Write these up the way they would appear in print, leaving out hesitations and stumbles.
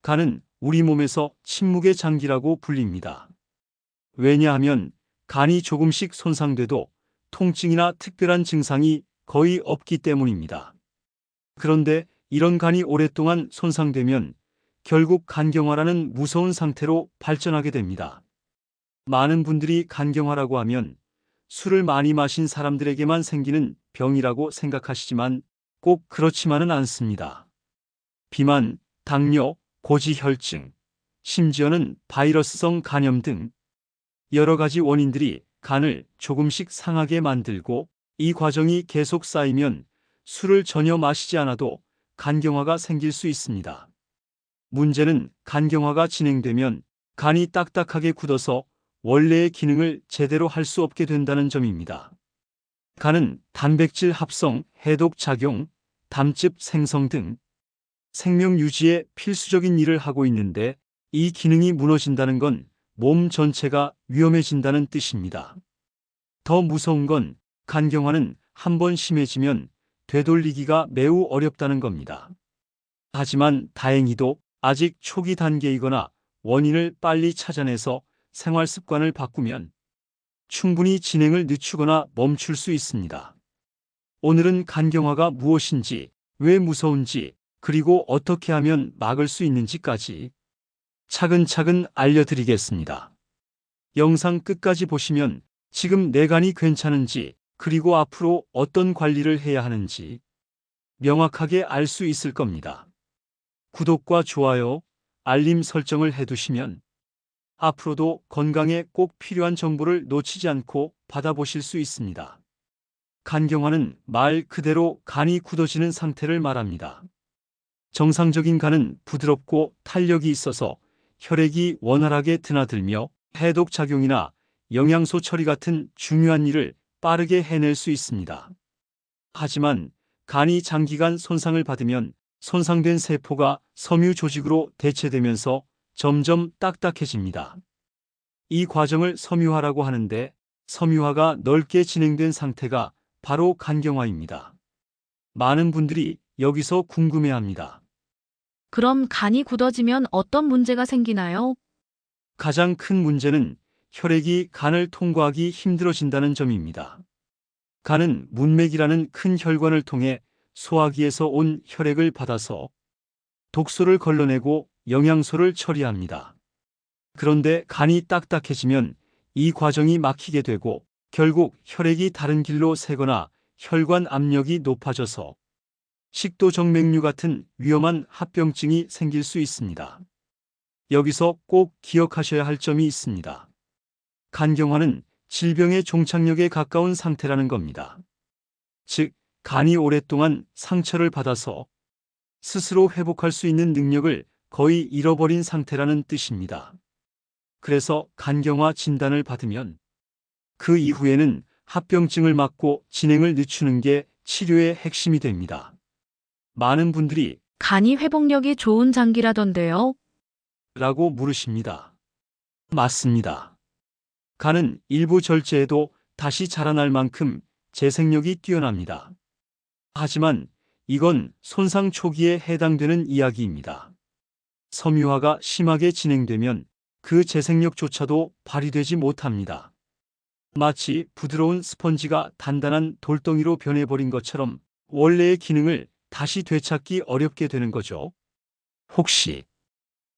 간은 우리 몸에서 침묵의 장기라고 불립니다. 왜냐하면 간이 조금씩 손상돼도 통증이나 특별한 증상이 거의 없기 때문입니다. 그런데 이런 간이 오랫동안 손상되면 결국 간경화라는 무서운 상태로 발전하게 됩니다. 많은 분들이 간경화라고 하면 술을 많이 마신 사람들에게만 생기는 병이라고 생각하시지만 꼭 그렇지만은 않습니다. 비만, 당뇨, 고지혈증, 심지어는 바이러스성 간염 등 여러 가지 원인들이 간을 조금씩 상하게 만들고, 이 과정이 계속 쌓이면 술을 전혀 마시지 않아도 간경화가 생길 수 있습니다. 문제는 간경화가 진행되면 간이 딱딱하게 굳어서 원래의 기능을 제대로 할 수 없게 된다는 점입니다. 간은 단백질 합성, 해독 작용, 담즙 생성 등 생명 유지에 필수적인 일을 하고 있는데, 이 기능이 무너진다는 건 몸 전체가 위험해진다는 뜻입니다. 더 무서운 건 간경화는 한번 심해지면 되돌리기가 매우 어렵다는 겁니다. 하지만 다행히도 아직 초기 단계이거나 원인을 빨리 찾아내서 생활 습관을 바꾸면 충분히 진행을 늦추거나 멈출 수 있습니다. 오늘은 간경화가 무엇인지, 왜 무서운지, 그리고 어떻게 하면 막을 수 있는지까지 차근차근 알려드리겠습니다. 영상 끝까지 보시면 지금 내 간이 괜찮은지, 그리고 앞으로 어떤 관리를 해야 하는지 명확하게 알 수 있을 겁니다. 구독과 좋아요, 알림 설정을 해두시면 앞으로도 건강에 꼭 필요한 정보를 놓치지 않고 받아보실 수 있습니다. 간경화는 말 그대로 간이 굳어지는 상태를 말합니다. 정상적인 간은 부드럽고 탄력이 있어서 혈액이 원활하게 드나들며 해독 작용이나 영양소 처리 같은 중요한 일을 빠르게 해낼 수 있습니다. 하지만 간이 장기간 손상을 받으면 손상된 세포가 섬유 조직으로 대체되면서 점점 딱딱해집니다. 이 과정을 섬유화라고 하는데, 섬유화가 넓게 진행된 상태가 바로 간경화입니다. 많은 분들이 여기서 궁금해합니다. 그럼 간이 굳어지면 어떤 문제가 생기나요? 가장 큰 문제는 혈액이 간을 통과하기 힘들어진다는 점입니다. 간은 문맥이라는 큰 혈관을 통해 소화기에서 온 혈액을 받아서 독소를 걸러내고 영양소를 처리합니다. 그런데 간이 딱딱해지면 이 과정이 막히게 되고, 결국 혈액이 다른 길로 새거나 혈관 압력이 높아져서 식도정맥류 같은 위험한 합병증이 생길 수 있습니다. 여기서 꼭 기억하셔야 할 점이 있습니다. 간경화는 질병의 종착역에 가까운 상태라는 겁니다. 즉, 간이 오랫동안 상처를 받아서 스스로 회복할 수 있는 능력을 거의 잃어버린 상태라는 뜻입니다. 그래서 간경화 진단을 받으면 그 이후에는 합병증을 막고 진행을 늦추는 게 치료의 핵심이 됩니다. 많은 분들이 간이 회복력이 좋은 장기라던데요. 라고 물으십니다. 맞습니다. 간은 일부 절제해도 다시 자라날 만큼 재생력이 뛰어납니다. 하지만 이건 손상 초기에 해당되는 이야기입니다. 섬유화가 심하게 진행되면 그 재생력조차도 발휘되지 못합니다. 마치 부드러운 스펀지가 단단한 돌덩이로 변해버린 것처럼 원래의 기능을 다시 되찾기 어렵게 되는 거죠. 혹시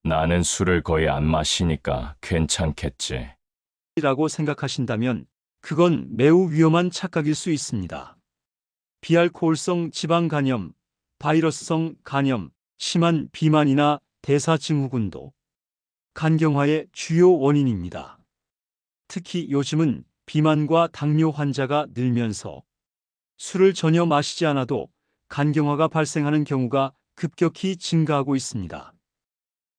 나는 술을 거의 안 마시니까 괜찮겠지. 라고 생각하신다면 그건 매우 위험한 착각일 수 있습니다. 비알코올성 지방 간염, 바이러스성 간염, 심한 비만이나 대사증후군도 간경화의 주요 원인입니다. 특히 요즘은 비만과 당뇨 환자가 늘면서 술을 전혀 마시지 않아도 간경화가 발생하는 경우가 급격히 증가하고 있습니다.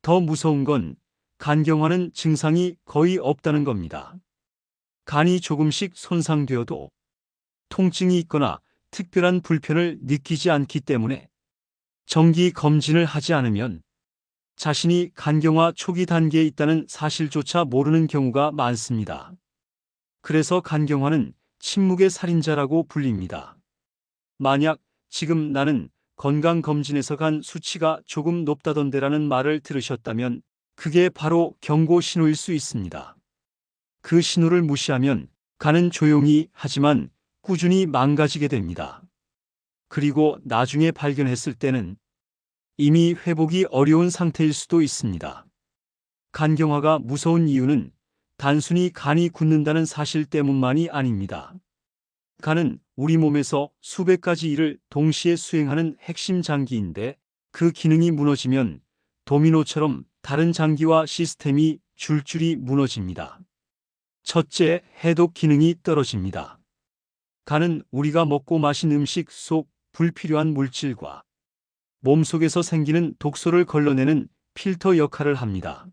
더 무서운 건 간경화는 증상이 거의 없다는 겁니다. 간이 조금씩 손상되어도 통증이 있거나 특별한 불편을 느끼지 않기 때문에 정기 검진을 하지 않으면 자신이 간경화 초기 단계에 있다는 사실조차 모르는 경우가 많습니다. 그래서 간경화는 침묵의 살인자라고 불립니다. 만약 지금 나는 건강검진에서 간 수치가 조금 높다던데라는 말을 들으셨다면 그게 바로 경고 신호일 수 있습니다. 그 신호를 무시하면 간은 조용히 하지만 꾸준히 망가지게 됩니다. 그리고 나중에 발견했을 때는 이미 회복이 어려운 상태일 수도 있습니다. 간경화가 무서운 이유는 단순히 간이 굳는다는 사실 때문만이 아닙니다. 간은 우리 몸에서 수백 가지 일을 동시에 수행하는 핵심 장기인데 그 기능이 무너지면 도미노처럼 다른 장기와 시스템이 줄줄이 무너집니다. 첫째, 해독 기능이 떨어집니다. 간은 우리가 먹고 마신 음식 속 불필요한 물질과 몸속에서 생기는 독소를 걸러내는 필터 역할을 합니다.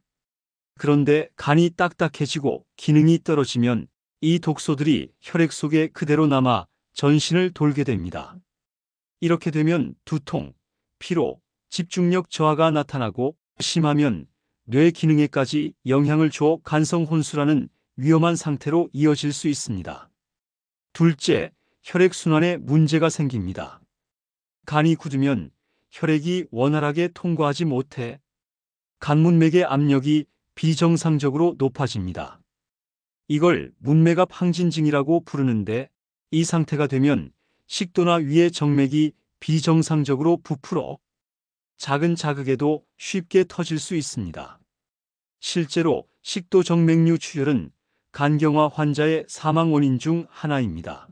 그런데 간이 딱딱해지고 기능이 떨어지면 이 독소들이 혈액 속에 그대로 남아 전신을 돌게 됩니다. 이렇게 되면 두통, 피로, 집중력 저하가 나타나고 심하면 뇌 기능에까지 영향을 줘 간성 혼수라는 위험한 상태로 이어질 수 있습니다. 둘째, 혈액순환에 문제가 생깁니다. 간이 굳으면 혈액이 원활하게 통과하지 못해 간문맥의 압력이 비정상적으로 높아집니다. 이걸 문맥압 항진증이라고 부르는데 이 상태가 되면 식도나 위의 정맥이 비정상적으로 부풀어 작은 자극에도 쉽게 터질 수 있습니다. 실제로 식도 정맥류 출혈은 간경화 환자의 사망 원인 중 하나입니다.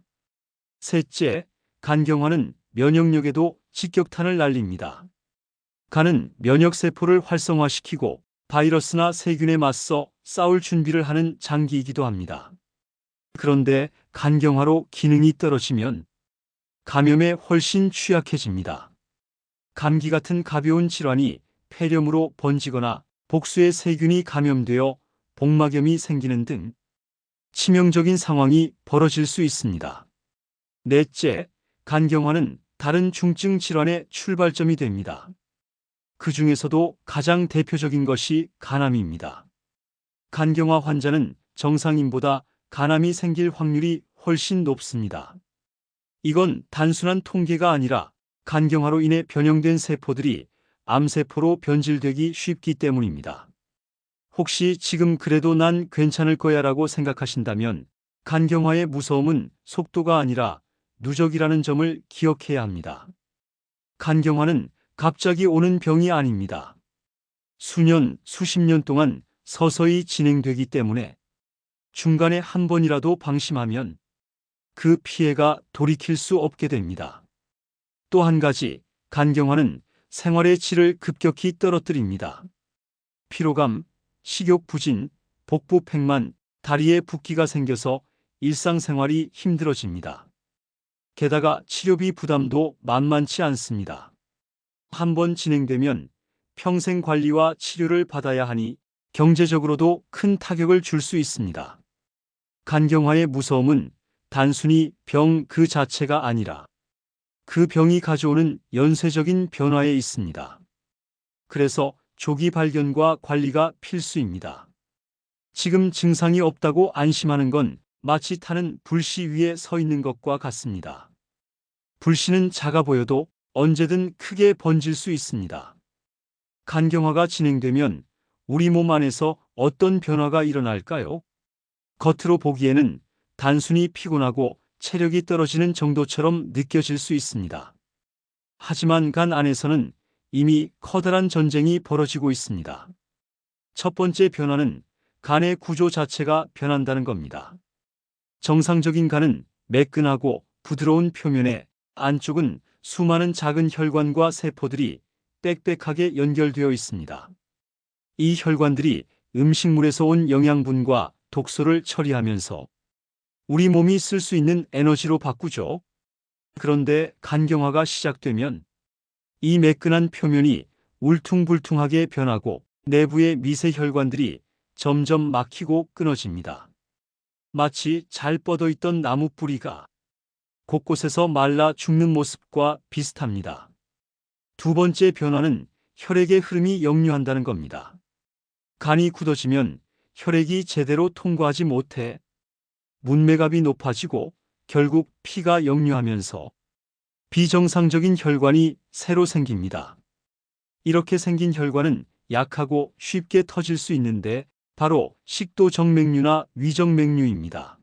셋째, 간경화는 면역력에도 직격탄을 날립니다. 간은 면역세포를 활성화시키고 바이러스나 세균에 맞서 싸울 준비를 하는 장기이기도 합니다. 그런데 간경화로 기능이 떨어지면 감염에 훨씬 취약해집니다. 감기 같은 가벼운 질환이 폐렴으로 번지거나 복수의 세균이 감염되어 복막염이 생기는 등 치명적인 상황이 벌어질 수 있습니다. 넷째, 간경화는 다른 중증 질환의 출발점이 됩니다. 그 중에서도 가장 대표적인 것이 간암입니다. 간경화 환자는 정상인보다 간암이 생길 확률이 훨씬 높습니다. 이건 단순한 통계가 아니라 간경화로 인해 변형된 세포들이 암세포로 변질되기 쉽기 때문입니다. 혹시 지금 그래도 난 괜찮을 거야 라고 생각하신다면 간경화의 무서움은 속도가 아니라 누적이라는 점을 기억해야 합니다. 간경화는 갑자기 오는 병이 아닙니다. 수년, 수십 년 동안 서서히 진행되기 때문에 중간에 한 번이라도 방심하면 그 피해가 돌이킬 수 없게 됩니다. 또 한 가지, 간경화는 생활의 질을 급격히 떨어뜨립니다. 피로감, 식욕 부진, 복부 팽만, 다리에 붓기가 생겨서 일상생활이 힘들어집니다. 게다가 치료비 부담도 만만치 않습니다. 한번 진행되면 평생 관리와 치료를 받아야 하니 경제적으로도 큰 타격을 줄 수 있습니다. 간경화의 무서움은 단순히 병 그 자체가 아니라 그 병이 가져오는 연쇄적인 변화에 있습니다. 그래서 조기 발견과 관리가 필수입니다. 지금 증상이 없다고 안심하는 건 마치 타는 불씨 위에 서 있는 것과 같습니다. 불씨는 작아 보여도 언제든 크게 번질 수 있습니다. 간경화가 진행되면 우리 몸 안에서 어떤 변화가 일어날까요? 겉으로 보기에는 단순히 피곤하고 체력이 떨어지는 정도처럼 느껴질 수 있습니다. 하지만 간 안에서는 이미 커다란 전쟁이 벌어지고 있습니다. 첫 번째 변화는 간의 구조 자체가 변한다는 겁니다. 정상적인 간은 매끈하고 부드러운 표면에 안쪽은 수많은 작은 혈관과 세포들이 빽빽하게 연결되어 있습니다. 이 혈관들이 음식물에서 온 영양분과 독소를 처리하면서 우리 몸이 쓸 수 있는 에너지로 바꾸죠. 그런데 간경화가 시작되면 이 매끈한 표면이 울퉁불퉁하게 변하고 내부의 미세 혈관들이 점점 막히고 끊어집니다. 마치 잘 뻗어있던 나무 뿌리가 곳곳에서 말라 죽는 모습과 비슷합니다. 두 번째 변화는 혈액의 흐름이 역류한다는 겁니다. 간이 굳어지면 혈액이 제대로 통과하지 못해 문맥압이 높아지고 결국 피가 역류하면서 비정상적인 혈관이 새로 생깁니다. 이렇게 생긴 혈관은 약하고 쉽게 터질 수 있는데 바로 식도정맥류나 위정맥류입니다.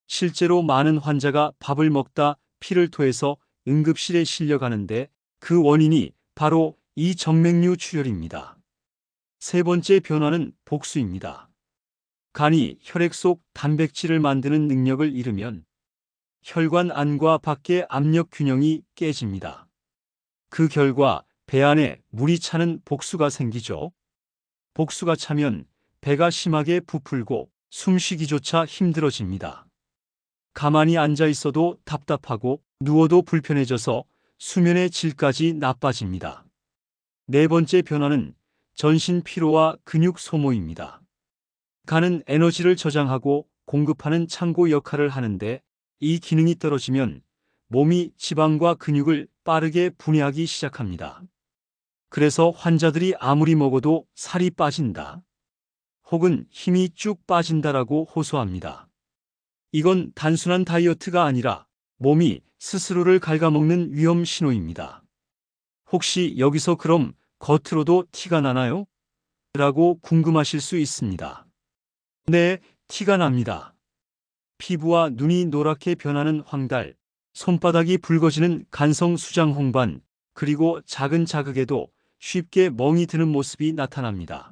실제로 많은 환자가 밥을 먹다 피를 토해서 응급실에 실려가는데 그 원인이 바로 이 정맥류 출혈입니다. 세 번째 변화는 복수입니다. 간이 혈액 속 단백질을 만드는 능력을 잃으면 혈관 안과 밖의 압력 균형이 깨집니다. 그 결과 배 안에 물이 차는 복수가 생기죠. 복수가 차면 배가 심하게 부풀고 숨쉬기조차 힘들어집니다. 가만히 앉아 있어도 답답하고 누워도 불편해져서 수면의 질까지 나빠집니다. 네 번째 변화는 전신 피로와 근육 소모입니다. 간은 에너지를 저장하고 공급하는 창고 역할을 하는데 이 기능이 떨어지면 몸이 지방과 근육을 빠르게 분해하기 시작합니다. 그래서 환자들이 아무리 먹어도 살이 빠진다, 혹은 힘이 쭉 빠진다라고 호소합니다. 이건 단순한 다이어트가 아니라 몸이 스스로를 갉아먹는 위험 신호입니다. 혹시 여기서 그럼 겉으로도 티가 나나요? 라고 궁금하실 수 있습니다. 네, 티가 납니다. 피부와 눈이 노랗게 변하는 황달, 손바닥이 붉어지는 간성 수장 홍반, 그리고 작은 자극에도 쉽게 멍이 드는 모습이 나타납니다.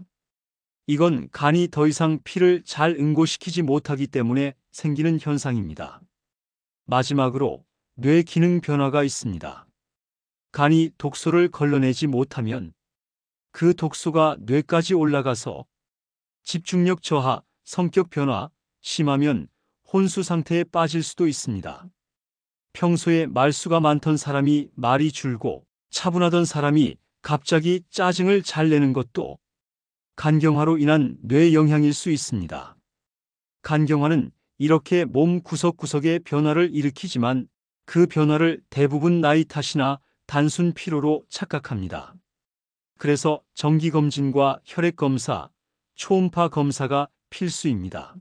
이건 간이 더 이상 피를 잘 응고시키지 못하기 때문에 생기는 현상입니다. 마지막으로 뇌 기능 변화가 있습니다. 간이 독소를 걸러내지 못하면 그 독소가 뇌까지 올라가서 집중력 저하, 성격 변화, 심하면 혼수 상태에 빠질 수도 있습니다. 평소에 말수가 많던 사람이 말이 줄고 차분하던 사람이 갑자기 짜증을 잘 내는 것도 간경화로 인한 뇌 영향일 수 있습니다. 간경화는 이렇게 몸 구석구석에 변화를 일으키지만 그 변화를 대부분 나이 탓이나 단순 피로로 착각합니다. 그래서 정기검진과 혈액검사, 초음파 검사가 필수입니다.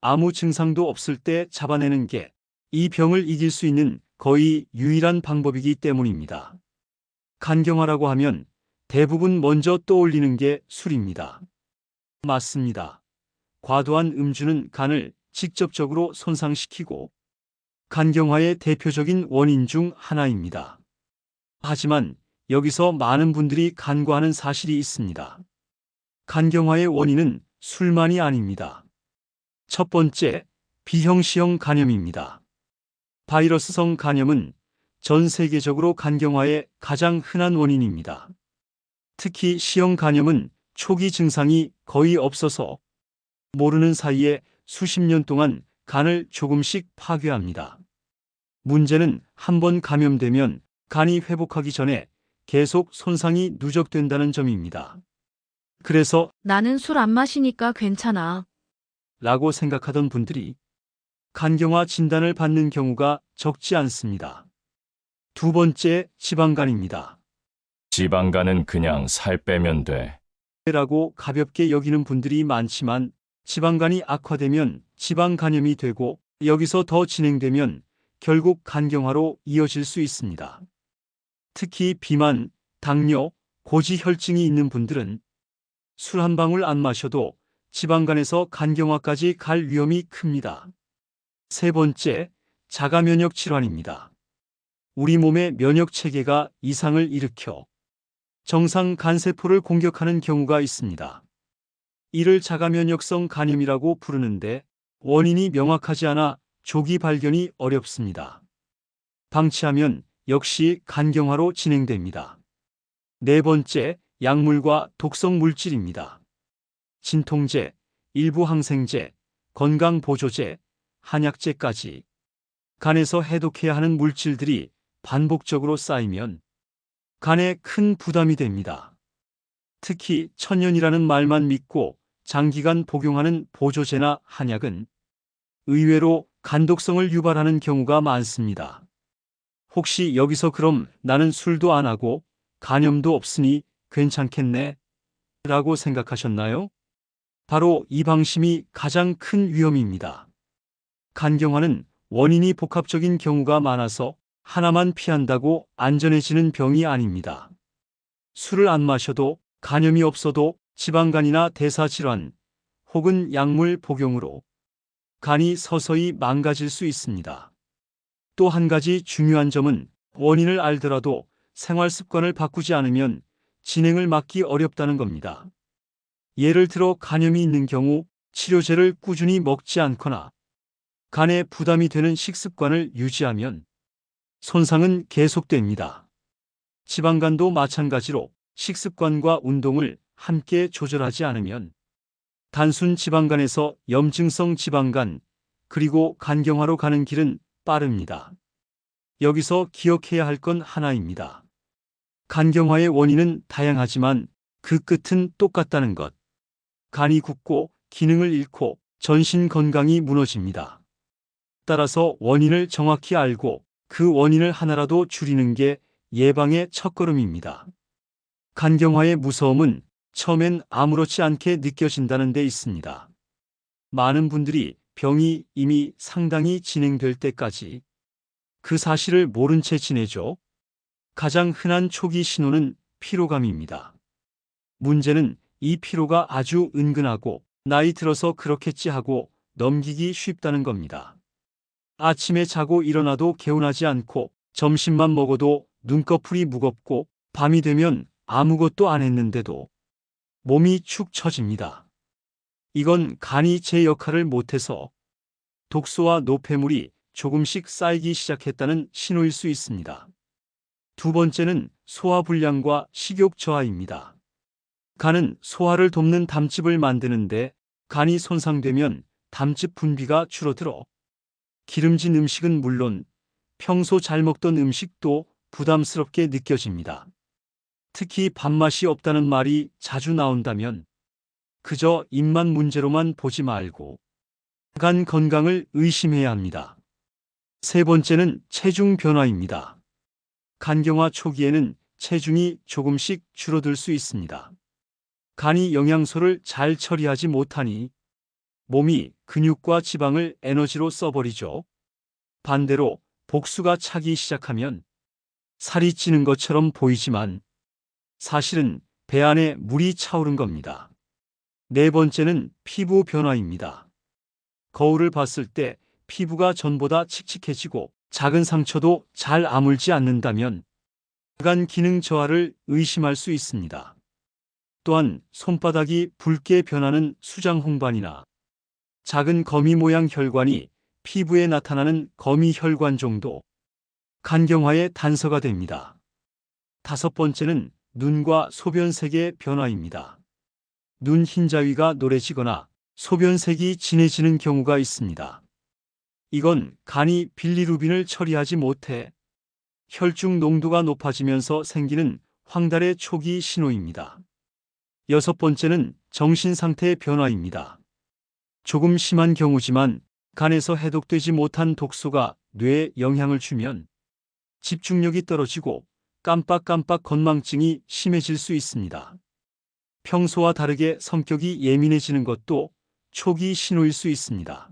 아무 증상도 없을 때 잡아내는 게 이 병을 이길 수 있는 거의 유일한 방법이기 때문입니다. 간경화라고 하면 대부분 먼저 떠올리는 게 술입니다. 맞습니다. 과도한 음주는 간을 직접적으로 손상시키고 간경화의 대표적인 원인 중 하나입니다. 하지만 여기서 많은 분들이 간과하는 사실이 있습니다. 간경화의 원인은 술만이 아닙니다. 첫 번째, 비형시형 간염입니다. 바이러스성 간염은 전 세계적으로 간경화의 가장 흔한 원인입니다. 특히 C형 간염은 초기 증상이 거의 없어서 모르는 사이에 수십 년 동안 간을 조금씩 파괴합니다. 문제는 한 번 감염되면 간이 회복하기 전에 계속 손상이 누적된다는 점입니다. 그래서 나는 술 안 마시니까 괜찮아. 라고 생각하던 분들이 간경화 진단을 받는 경우가 적지 않습니다. 두 번째, 지방간입니다. 지방간은 그냥 살 빼면 돼. 라고 가볍게 여기는 분들이 많지만 지방간이 악화되면 지방간염이 되고 여기서 더 진행되면 결국 간경화로 이어질 수 있습니다. 특히 비만, 당뇨, 고지혈증이 있는 분들은 술 한 방울 안 마셔도 지방간에서 간경화까지 갈 위험이 큽니다. 세 번째, 자가면역 질환입니다. 우리 몸의 면역 체계가 이상을 일으켜 정상 간세포를 공격하는 경우가 있습니다. 이를 자가면역성 간염이라고 부르는데 원인이 명확하지 않아 조기 발견이 어렵습니다. 방치하면 역시 간경화로 진행됩니다. 네 번째, 약물과 독성 물질입니다. 진통제, 일부 항생제, 건강보조제, 한약제까지 간에서 해독해야 하는 물질들이 반복적으로 쌓이면 간에 큰 부담이 됩니다. 특히 천연이라는 말만 믿고 장기간 복용하는 보조제나 한약은 의외로 간독성을 유발하는 경우가 많습니다. 혹시 여기서 그럼 나는 술도 안 하고 간염도 없으니 괜찮겠네? 라고 생각하셨나요? 바로 이 방심이 가장 큰 위험입니다. 간경화는 원인이 복합적인 경우가 많아서 하나만 피한다고 안전해지는 병이 아닙니다. 술을 안 마셔도, 간염이 없어도 지방간이나 대사질환 혹은 약물 복용으로 간이 서서히 망가질 수 있습니다. 또 한 가지 중요한 점은 원인을 알더라도 생활 습관을 바꾸지 않으면 진행을 막기 어렵다는 겁니다. 예를 들어 간염이 있는 경우 치료제를 꾸준히 먹지 않거나 간에 부담이 되는 식습관을 유지하면 손상은 계속됩니다. 지방간도 마찬가지로 식습관과 운동을 함께 조절하지 않으면 단순 지방간에서 염증성 지방간, 그리고 간경화로 가는 길은 빠릅니다. 여기서 기억해야 할 건 하나입니다. 간경화의 원인은 다양하지만 그 끝은 똑같다는 것. 간이 굳고 기능을 잃고 전신 건강이 무너집니다. 따라서 원인을 정확히 알고 그 원인을 하나라도 줄이는 게 예방의 첫걸음입니다. 간경화의 무서움은 처음엔 아무렇지 않게 느껴진다는 데 있습니다. 많은 분들이 병이 이미 상당히 진행될 때까지 그 사실을 모른 채 지내죠. 가장 흔한 초기 신호는 피로감입니다. 문제는 이 피로가 아주 은근하고 나이 들어서 그렇겠지 하고 넘기기 쉽다는 겁니다. 아침에 자고 일어나도 개운하지 않고 점심만 먹어도 눈꺼풀이 무겁고 밤이 되면 아무것도 안 했는데도 몸이 축 처집니다. 이건 간이 제 역할을 못해서 독소와 노폐물이 조금씩 쌓이기 시작했다는 신호일 수 있습니다. 두 번째는 소화불량과 식욕 저하입니다. 간은 소화를 돕는 담즙을 만드는데 간이 손상되면 담즙 분비가 줄어들어 기름진 음식은 물론 평소 잘 먹던 음식도 부담스럽게 느껴집니다. 특히 밥맛이 없다는 말이 자주 나온다면 그저 입맛 문제로만 보지 말고 간 건강을 의심해야 합니다. 세 번째는 체중 변화입니다. 간경화 초기에는 체중이 조금씩 줄어들 수 있습니다. 간이 영양소를 잘 처리하지 못하니 몸이 근육과 지방을 에너지로 써버리죠. 반대로 복수가 차기 시작하면 살이 찌는 것처럼 보이지만 사실은 배 안에 물이 차오른 겁니다. 네 번째는 피부 변화입니다. 거울을 봤을 때 피부가 전보다 칙칙해지고 작은 상처도 잘 아물지 않는다면 간 기능 저하를 의심할 수 있습니다. 또한 손바닥이 붉게 변하는 수장 홍반이나 작은 거미 모양 혈관이 피부에 나타나는 거미 혈관 정도 간경화의 단서가 됩니다. 다섯 번째는 눈과 소변색의 변화입니다. 눈 흰자위가 노래지거나 소변색이 진해지는 경우가 있습니다. 이건 간이 빌리루빈을 처리하지 못해 혈중 농도가 높아지면서 생기는 황달의 초기 신호입니다. 여섯 번째는 정신 상태의 변화입니다. 조금 심한 경우지만 간에서 해독되지 못한 독소가 뇌에 영향을 주면 집중력이 떨어지고 깜빡깜빡 건망증이 심해질 수 있습니다. 평소와 다르게 성격이 예민해지는 것도 초기 신호일 수 있습니다.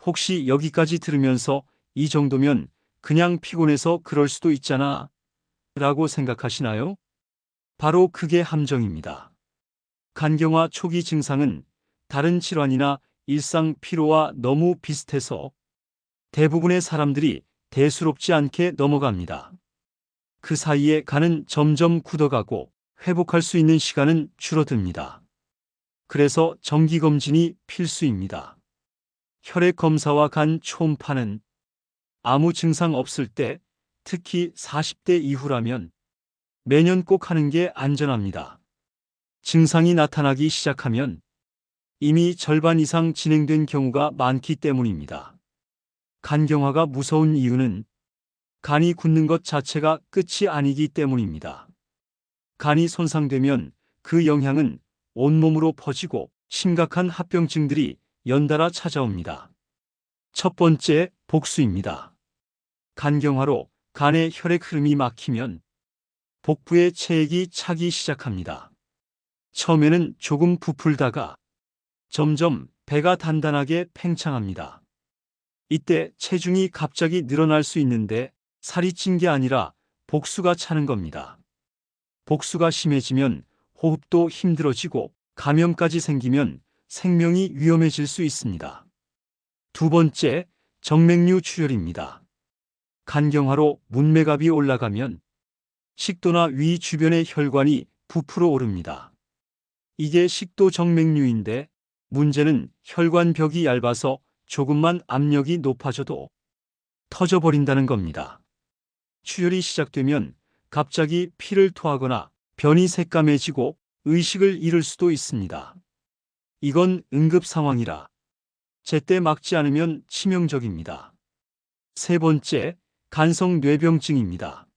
혹시 여기까지 들으면서 이 정도면 그냥 피곤해서 그럴 수도 있잖아 라고 생각하시나요? 바로 그게 함정입니다. 간경화 초기 증상은 다른 질환이나 일상 피로와 너무 비슷해서 대부분의 사람들이 대수롭지 않게 넘어갑니다. 그 사이에 간은 점점 굳어가고 회복할 수 있는 시간은 줄어듭니다. 그래서 정기검진이 필수입니다. 혈액 검사와 간 초음파는 아무 증상 없을 때, 특히 40대 이후라면 매년 꼭 하는 게 안전합니다. 증상이 나타나기 시작하면 이미 절반 이상 진행된 경우가 많기 때문입니다. 간경화가 무서운 이유는 간이 굳는 것 자체가 끝이 아니기 때문입니다. 간이 손상되면 그 영향은 온몸으로 퍼지고 심각한 합병증들이 연달아 찾아옵니다. 첫 번째, 복수입니다. 간경화로 간의 혈액 흐름이 막히면 복부에 체액이 차기 시작합니다. 처음에는 조금 부풀다가 점점 배가 단단하게 팽창합니다. 이때 체중이 갑자기 늘어날 수 있는데 살이 찐 게 아니라 복수가 차는 겁니다. 복수가 심해지면 호흡도 힘들어지고 감염까지 생기면 생명이 위험해질 수 있습니다. 두 번째, 정맥류 출혈입니다. 간경화로 문맥압이 올라가면 식도나 위 주변의 혈관이 부풀어 오릅니다. 이게 식도 정맥류인데 문제는 혈관벽이 얇아서 조금만 압력이 높아져도 터져버린다는 겁니다. 출혈이 시작되면 갑자기 피를 토하거나 변이 새까매지고 의식을 잃을 수도 있습니다. 이건 응급 상황이라 제때 막지 않으면 치명적입니다. 세 번째, 간성 뇌병증입니다.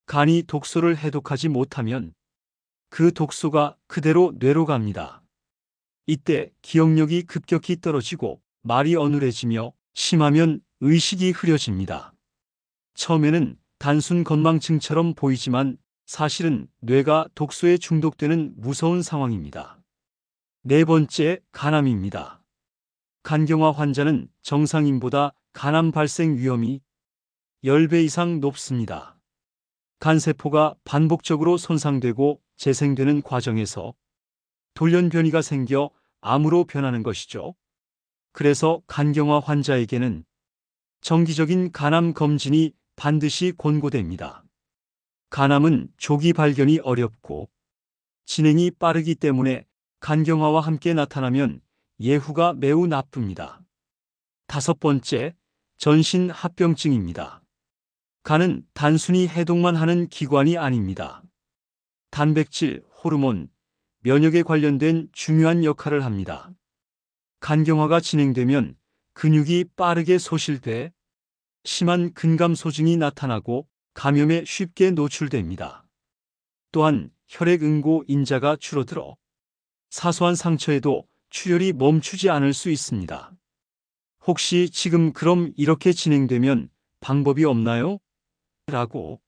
간이 독소를 해독하지 못하면 그 독소가 그대로 뇌로 갑니다. 이때 기억력이 급격히 떨어지고 말이 어눌해지며 심하면 의식이 흐려집니다. 처음에는 단순 건망증처럼 보이지만 사실은 뇌가 독소에 중독되는 무서운 상황입니다. 네 번째, 간암입니다. 간경화 환자는 정상인보다 간암 발생 위험이 10배 이상 높습니다. 간세포가 반복적으로 손상되고 재생되는 과정에서 돌연변이가 생겨 암으로 변하는 것이죠. 그래서 간경화 환자에게는 정기적인 간암 검진이 반드시 권고됩니다. 간암은 조기 발견이 어렵고 진행이 빠르기 때문에 간경화와 함께 나타나면 예후가 매우 나쁩니다. 다섯 번째, 전신합병증입니다. 간은 단순히 해독만 하는 기관이 아닙니다. 단백질, 호르몬, 면역에 관련된 중요한 역할을 합니다. 간경화가 진행되면 근육이 빠르게 소실돼 심한 근감소증이 나타나고 감염에 쉽게 노출됩니다. 또한 혈액응고 인자가 줄어들어 사소한 상처에도 출혈이 멈추지 않을 수 있습니다. 혹시 지금 그럼 이렇게 진행되면 방법이 없나요? 라고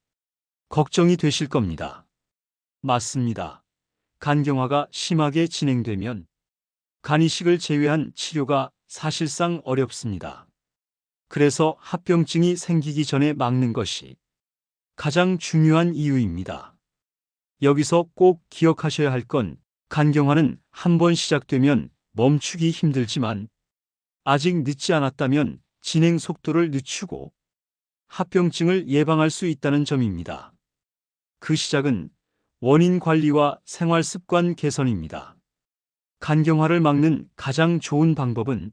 걱정이 되실 겁니다. 맞습니다. 간경화가 심하게 진행되면 간이식을 제외한 치료가 사실상 어렵습니다. 그래서 합병증이 생기기 전에 막는 것이 가장 중요한 이유입니다. 여기서 꼭 기억하셔야 할 건 간경화는 한번 시작되면 멈추기 힘들지만 아직 늦지 않았다면 진행 속도를 늦추고 합병증을 예방할 수 있다는 점입니다. 그 시작은 원인 관리와 생활 습관 개선입니다. 간경화를 막는 가장 좋은 방법은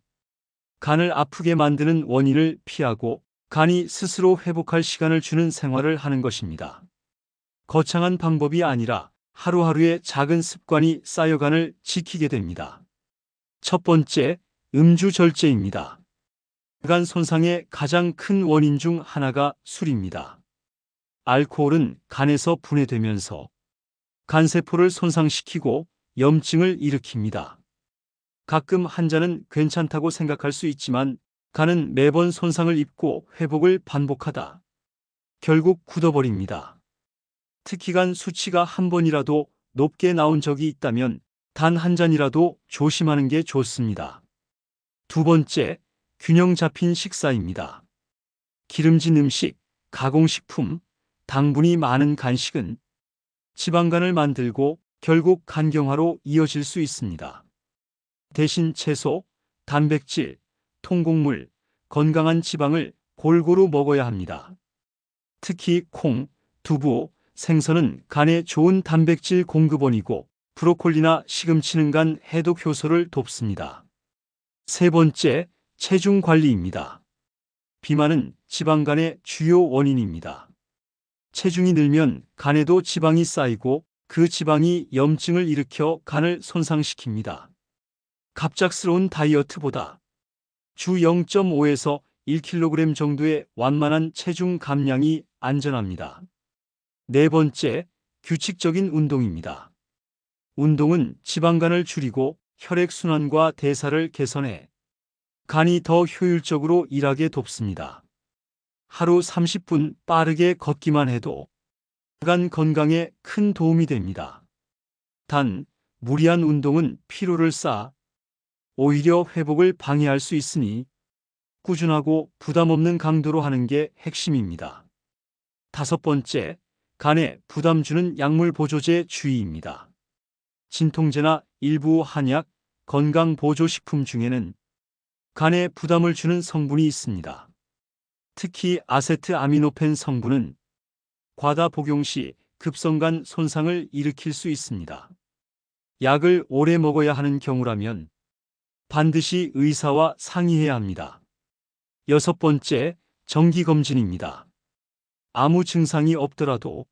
간을 아프게 만드는 원인을 피하고 간이 스스로 회복할 시간을 주는 생활을 하는 것입니다. 거창한 방법이 아니라 하루하루의 작은 습관이 쌓여 간을 지키게 됩니다. 첫 번째, 음주 절제입니다. 간 손상의 가장 큰 원인 중 하나가 술입니다. 알코올은 간에서 분해되면서 간세포를 손상시키고 염증을 일으킵니다. 가끔 한 잔은 괜찮다고 생각할 수 있지만 간은 매번 손상을 입고 회복을 반복하다 결국 굳어버립니다. 특히 간 수치가 한 번이라도 높게 나온 적이 있다면 단 한 잔이라도 조심하는 게 좋습니다. 두 번째, 균형 잡힌 식사입니다. 기름진 음식, 가공식품, 당분이 많은 간식은 지방간을 만들고 결국 간경화로 이어질 수 있습니다. 대신 채소, 단백질, 통곡물, 건강한 지방을 골고루 먹어야 합니다. 특히 콩, 두부, 생선은 간에 좋은 단백질 공급원이고 브로콜리나 시금치는 간 해독 효소를 돕습니다. 세 번째, 체중 관리입니다. 비만은 지방간의 주요 원인입니다. 체중이 늘면 간에도 지방이 쌓이고 그 지방이 염증을 일으켜 간을 손상시킵니다. 갑작스러운 다이어트보다 주 0.5에서 1kg 정도의 완만한 체중 감량이 안전합니다. 네 번째, 규칙적인 운동입니다. 운동은 지방간을 줄이고 혈액순환과 대사를 개선해 간이 더 효율적으로 일하게 돕습니다. 하루 30분 빠르게 걷기만 해도 간 건강에 큰 도움이 됩니다. 단, 무리한 운동은 피로를 쌓아 오히려 회복을 방해할 수 있으니 꾸준하고 부담 없는 강도로 하는 게 핵심입니다. 5번째, 간에 부담 주는 약물 보조제 주의입니다. 진통제나 일부 한약, 건강보조식품 중에는 간에 부담을 주는 성분이 있습니다. 특히 아세트아미노펜 성분은 과다 복용 시 급성간 손상을 일으킬 수 있습니다. 약을 오래 먹어야 하는 경우라면 반드시 의사와 상의해야 합니다. 6번째, 정기검진입니다. 아무 증상이 없더라도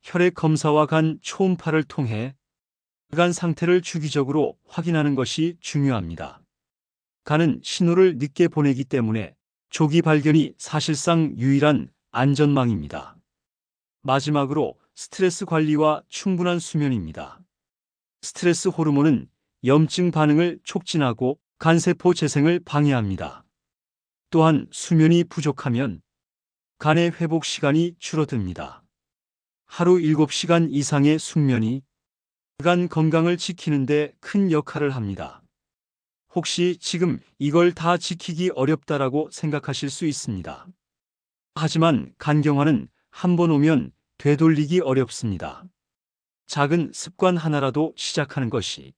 혈액 검사와 간 초음파를 통해 간 상태를 주기적으로 확인하는 것이 중요합니다. 간은 신호를 늦게 보내기 때문에 조기 발견이 사실상 유일한 안전망입니다. 마지막으로 스트레스 관리와 충분한 수면입니다. 스트레스 호르몬은 염증 반응을 촉진하고 간세포 재생을 방해합니다. 또한 수면이 부족하면 간의 회복 시간이 줄어듭니다. 하루 7시간 이상의 숙면이 간 건강을 지키는 데 큰 역할을 합니다. 혹시 지금 이걸 다 지키기 어렵다라고 생각하실 수 있습니다. 하지만 간경화는 한 번 오면 되돌리기 어렵습니다. 작은 습관 하나라도 시작하는 것이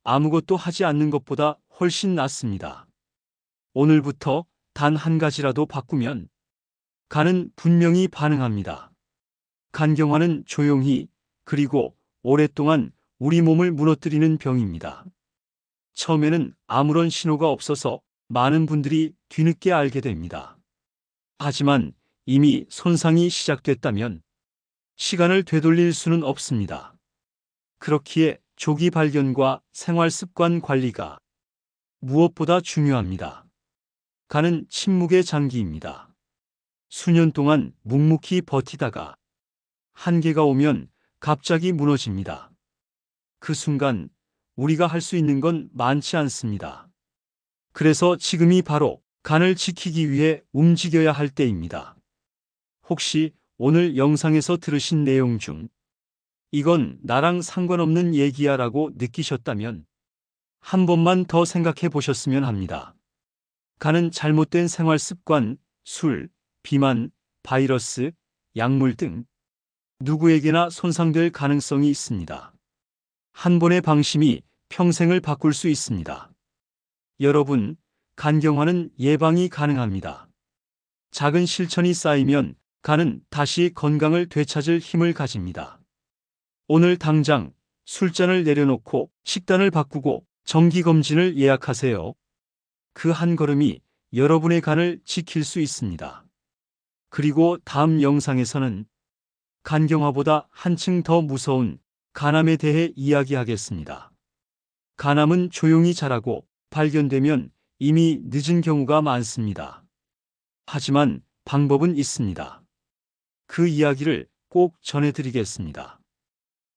아무것도 하지 않는 것보다 훨씬 낫습니다. 오늘부터 단 한 가지라도 바꾸면 간은 분명히 반응합니다. 간경화는 조용히 그리고 오랫동안 우리 몸을 무너뜨리는 병입니다. 처음에는 아무런 신호가 없어서 많은 분들이 뒤늦게 알게 됩니다. 하지만 이미 손상이 시작됐다면 시간을 되돌릴 수는 없습니다. 그렇기에 조기 발견과 생활 습관 관리가 무엇보다 중요합니다. 간은 침묵의 장기입니다. 수년 동안 묵묵히 버티다가 한계가 오면 갑자기 무너집니다. 그 순간 우리가 할 수 있는 건 많지 않습니다. 그래서 지금이 바로 간을 지키기 위해 움직여야 할 때입니다. 혹시 오늘 영상에서 들으신 내용 중 이건 나랑 상관없는 얘기야 라고 느끼셨다면 한 번만 더 생각해 보셨으면 합니다. 간은 잘못된 생활 습관, 술, 비만, 바이러스, 약물 등 누구에게나 손상될 가능성이 있습니다. 한 번의 방심이 평생을 바꿀 수 있습니다. 여러분, 간경화는 예방이 가능합니다. 작은 실천이 쌓이면 간은 다시 건강을 되찾을 힘을 가집니다. 오늘 당장 술잔을 내려놓고 식단을 바꾸고 정기검진을 예약하세요. 그 한 걸음이 여러분의 간을 지킬 수 있습니다. 그리고 다음 영상에서는 간경화보다 한층 더 무서운 간암에 대해 이야기하겠습니다. 간암은 조용히 자라고 발견되면 이미 늦은 경우가 많습니다. 하지만 방법은 있습니다. 그 이야기를 꼭 전해드리겠습니다.